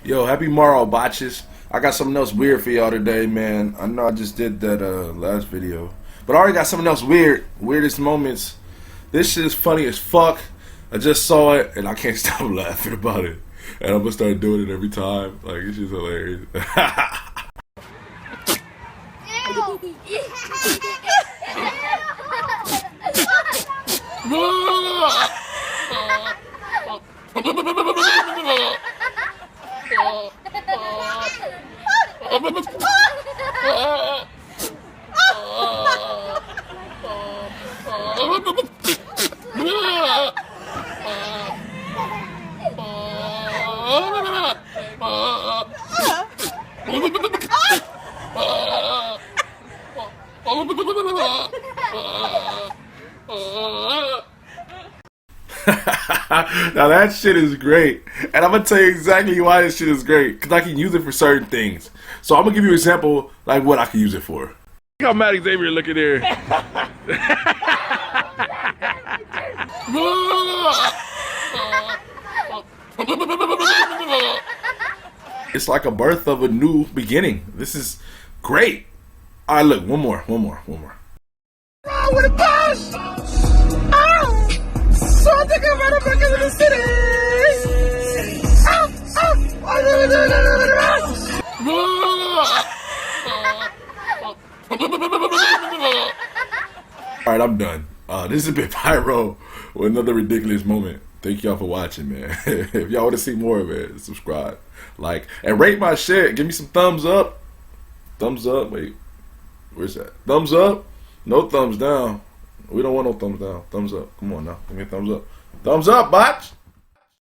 Yo, happy morrow, botches. I got something else weird for y'all today, man. I know I just did that last video, but I already got something else weird. Weirdest moments. This shit is funny as fuck. I just saw it and I can't stop laughing about it. And I'm gonna start doing it every time. Like, it's just hilarious. Now that shit is great, and I'm gonna tell you exactly why this shit is great, because I can use it for certain things. So I'm gonna give you an example, like what I can use it for. Look how mad Xavier looking there. It's like a birth of a new beginning. This is great. All right, look, one more. With a bus! Oh! So I think I'm running back into the city! All right, I'm done. This has been Pyro with another ridiculous moment. Thank y'all for watching, man. If y'all want to see more of it, subscribe, like, and rate my shit. Give me some thumbs up. Thumbs up. Wait, where's that? Thumbs up. No thumbs down. We don't want no thumbs down. Thumbs up. Come on now. Give me a thumbs up. Thumbs up, botch.